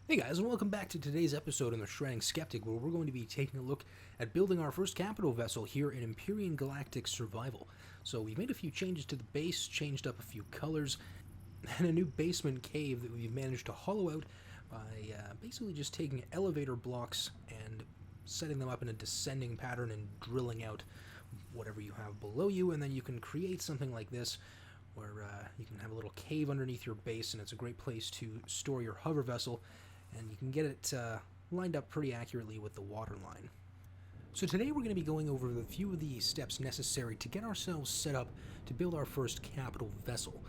Hey guys, and welcome back to today's episode on the Shredding Skeptic, where we're going to be taking a look at building our first capital vessel here in Empyrion Galactic Survival. So we've made a few changes to the base, changed up a few colors, and a new basement cave that we've managed to hollow out by basically just taking elevator blocks and setting them up in a descending pattern and drilling out whatever you have below you, and then you can create something like this where you can have a little cave underneath your base, and it's a great place to store your hover vessel, and you can get it lined up pretty accurately with the water line. So today we're going to be going over a few of the steps necessary to get ourselves set up to build our first capital vessel.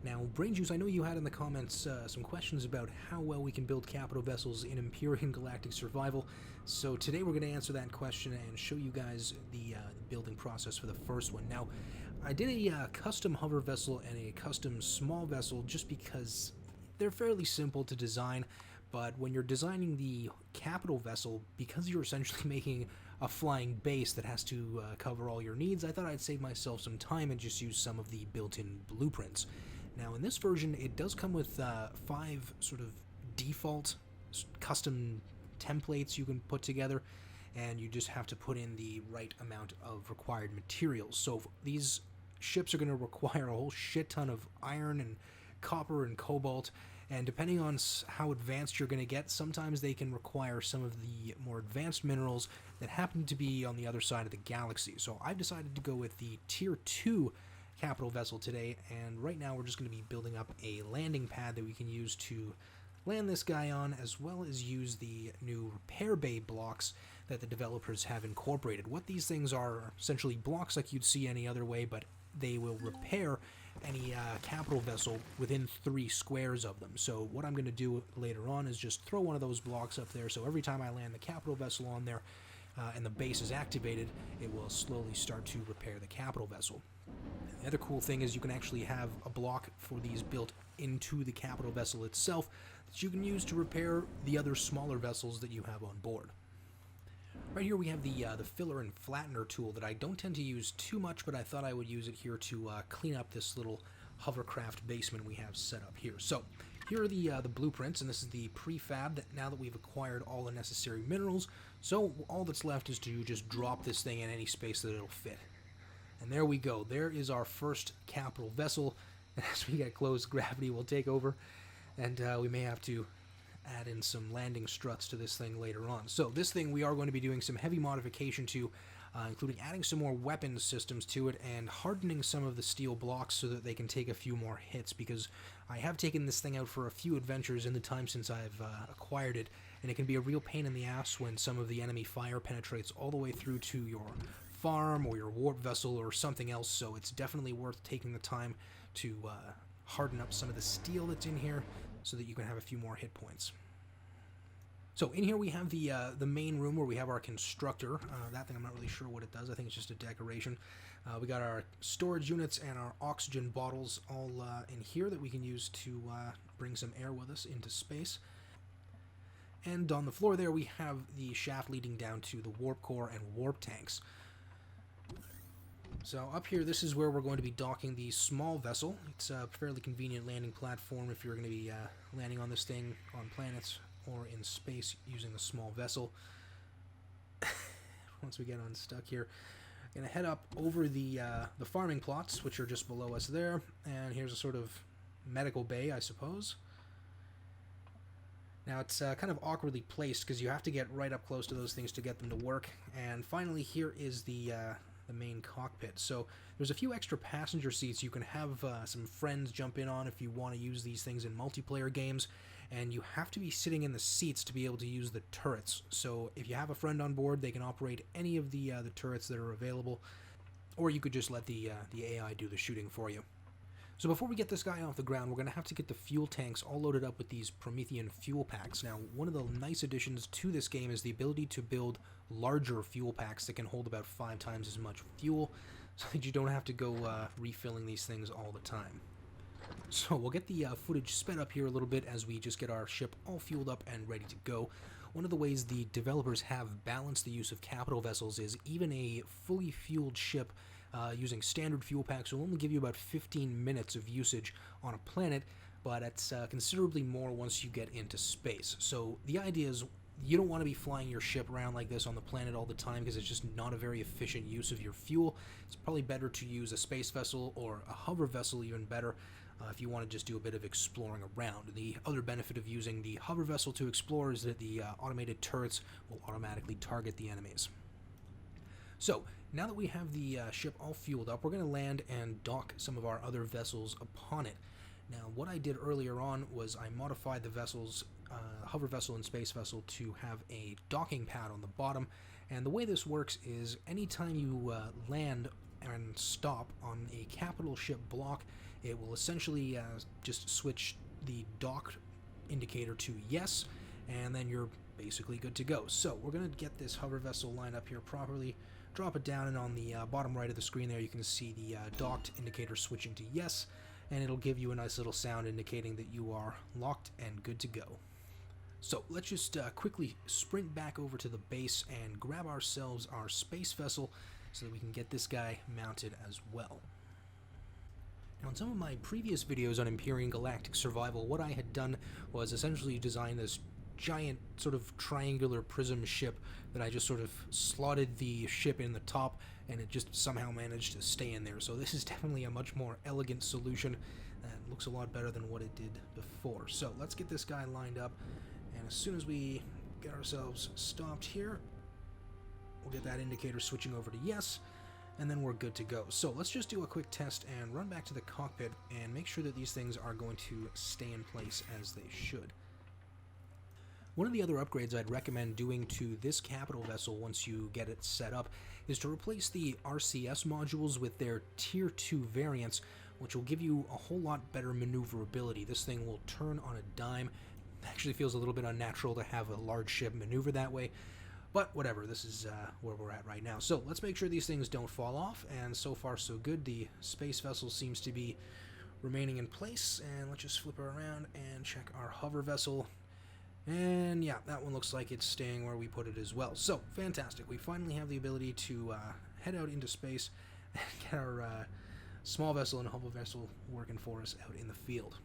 Now, Brainjuice, I know you had in the comments some questions about how well we can build capital vessels in Empyrion Galactic Survival, so today we're going to answer that question and show you guys the building process for the first one. Now, I did a custom hover vessel and a custom small vessel just because they're fairly simple to design, but when you're designing the capital vessel, because you're essentially making a flying base that has to cover all your needs, I thought I'd save myself some time and just use some of the built-in blueprints. Now, in this version, it does come with 5 sort of default custom templates you can put together, and you just have to put in the right amount of required materials. So these ships are going to require a whole shit ton of iron and copper and cobalt, and depending on how advanced you're going to get, sometimes they can require some of the more advanced minerals that happen to be on the other side of the galaxy. So I've decided to go with the Tier 2 capital vessel today, and right now we're just going to be building up a landing pad that we can use to land this guy on, as well as use the new repair bay blocks that the developers have incorporated. What these things are essentially blocks like you'd see any other way, but they will repair any capital vessel within 3 squares of them. So what I'm going to do later on is just throw one of those blocks up there, so every time I land the capital vessel on there and the base is activated, it will slowly start to repair the capital vessel. The other cool thing is you can actually have a block for these built into the capital vessel itself that you can use to repair the other smaller vessels that you have on board. Right here we have the filler and flattener tool that I don't tend to use too much, but I thought I would use it here to clean up this little hovercraft basement we have set up here. So here are the blueprints, and this is the prefab that now that we've acquired all the necessary minerals. So all that's left is to just drop this thing in any space that it'll fit. And there we go. There is our first capital vessel. And as we get close, gravity will take over, and we may have to add in some landing struts to this thing later on. So this thing we are going to be doing some heavy modification to, including adding some more weapon systems to it and hardening some of the steel blocks so that they can take a few more hits, because I have taken this thing out for a few adventures in the time since I've acquired it, and it can be a real pain in the ass when some of the enemy fire penetrates all the way through to your farm or your warp vessel or something else, so it's definitely worth taking the time to harden up some of the steel that's in here so that you can have a few more hit points. So in here we have the main room where we have our constructor. That thing I'm not really sure what it does. I think it's just a decoration. We got our storage units and our oxygen bottles all in here that we can use to bring some air with us into space. And on the floor there we have the shaft leading down to the warp core and warp tanks. So up here, this is where we're going to be docking the small vessel. It's a fairly convenient landing platform if you're going to be landing on this thing on planets or in space using a small vessel. Once we get unstuck here, I'm going to head up over the farming plots, which are just below us there. And here's a sort of medical bay, I suppose. Now, it's kind of awkwardly placed because you have to get right up close to those things to get them to work. And finally, here is the main cockpit. So there's a few extra passenger seats you can have some friends jump in on if you want to use these things in multiplayer games, and you have to be sitting in the seats to be able to use the turrets. So if you have a friend on board, they can operate any of the turrets that are available, or you could just let the AI do the shooting for you. So before we get this guy off the ground, we're going to have to get the fuel tanks all loaded up with these Promethean fuel packs. Now, one of the nice additions to this game is the ability to build larger fuel packs that can hold about 5 times as much fuel, so that you don't have to go refilling these things all the time. So we'll get the footage sped up here a little bit as we just get our ship all fueled up and ready to go. One of the ways the developers have balanced the use of capital vessels is even a fully fueled ship using standard fuel packs will only give you about 15 minutes of usage on a planet, but it's considerably more once you get into space. So the idea is you don't want to be flying your ship around like this on the planet all the time because it's just not a very efficient use of your fuel. It's probably better to use a space vessel or a hover vessel, even better, if you want to just do a bit of exploring around. The other benefit of using the hover vessel to explore is that the automated turrets will automatically target the enemies. So, now that we have the ship all fueled up, we're going to land and dock some of our other vessels upon it. Now, what I did earlier on was I modified the vessels, hover vessel and space vessel, to have a docking pad on the bottom. And the way this works is anytime you land and stop on a capital ship block, it will essentially just switch the dock indicator to yes, and then you're basically good to go. So we're going to get this hover vessel lined up here properly, drop it down, and on the bottom right of the screen there you can see the docked indicator switching to yes, and it'll give you a nice little sound indicating that you are locked and good to go. So let's just quickly sprint back over to the base and grab ourselves our space vessel so that we can get this guy mounted as well. Now, in some of my previous videos on Empyrion Galactic Survival, what I had done was essentially design this giant sort of triangular prism ship that I just sort of slotted the ship in the top, and it just somehow managed to stay in there. So this is definitely a much more elegant solution that looks a lot better than what it did before. So let's get this guy lined up, and as soon as we get ourselves stopped here, we'll get that indicator switching over to yes, and then we're good to go. So let's just do a quick test and run back to the cockpit and make sure that these things are going to stay in place as they should. One of the other upgrades I'd recommend doing to this capital vessel once you get it set up is to replace the RCS modules with their Tier 2 variants, which will give you a whole lot better maneuverability. This thing will turn on a dime. It actually feels a little bit unnatural to have a large ship maneuver that way, but whatever, this is where we're at right now. So let's make sure these things don't fall off, and so far so good. The space vessel seems to be remaining in place, and let's just flip her around and check our hover vessel. And yeah, that one looks like it's staying where we put it as well. So, fantastic. We finally have the ability to head out into space and get our small vessel and hover vessel working for us out in the field.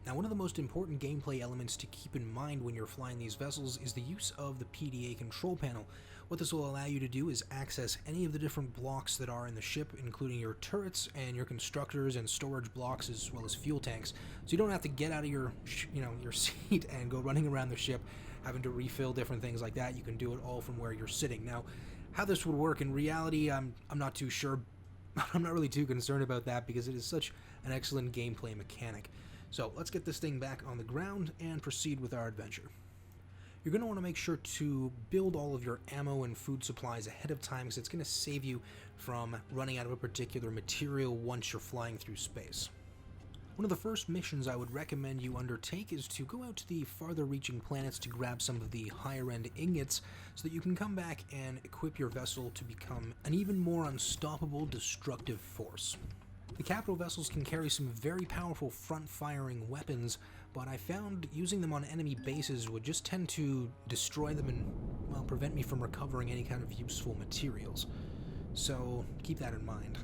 Now, one of the most important gameplay elements to keep in mind when you're flying these vessels is the use of the PDA control panel. What this will allow you to do is access any of the different blocks that are in the ship, including your turrets and your constructors and storage blocks, as well as fuel tanks. So you don't have to get out of your seat and go running around the ship, having to refill different things like that. You can do it all from where you're sitting. Now, how this would work in reality, I'm not too sure. I'm not really too concerned about that because it is such an excellent gameplay mechanic. So let's get this thing back on the ground and proceed with our adventure. You're going to want to make sure to build all of your ammo and food supplies ahead of time because it's going to save you from running out of a particular material once you're flying through space. One of the first missions I would recommend you undertake is to go out to the farther reaching planets to grab some of the higher end ingots so that you can come back and equip your vessel to become an even more unstoppable destructive force. The capital vessels can carry some very powerful front-firing weapons, but I found using them on enemy bases would just tend to destroy them and, well, prevent me from recovering any kind of useful materials. So keep that in mind.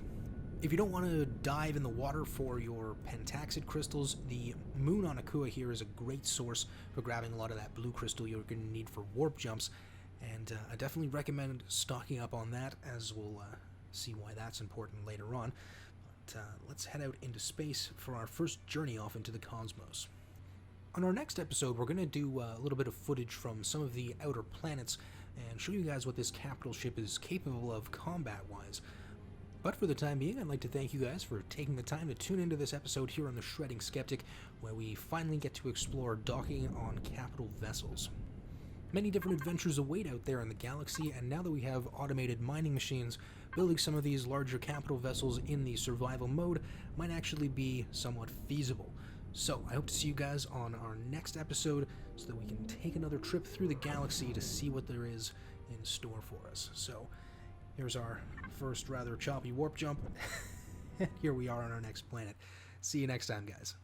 If you don't want to dive in the water for your pentaxid crystals, the moon on Akua here is a great source for grabbing a lot of that blue crystal you're going to need for warp jumps, and I definitely recommend stocking up on that, as we'll see why that's important later on. Let's head out into space for our first journey off into the cosmos. On our next episode, we're going to do a little bit of footage from some of the outer planets and show you guys what this capital ship is capable of combat-wise. But for the time being, I'd like to thank you guys for taking the time to tune into this episode here on the Shredding Skeptic, where we finally get to explore docking on capital vessels. Many different adventures await out there in the galaxy, and now that we have automated mining machines, building some of these larger capital vessels in the survival mode might actually be somewhat feasible. So I hope to see you guys on our next episode so that we can take another trip through the galaxy to see what there is in store for us. So here's our first rather choppy warp jump. Here we are on our next planet. See you next time, guys.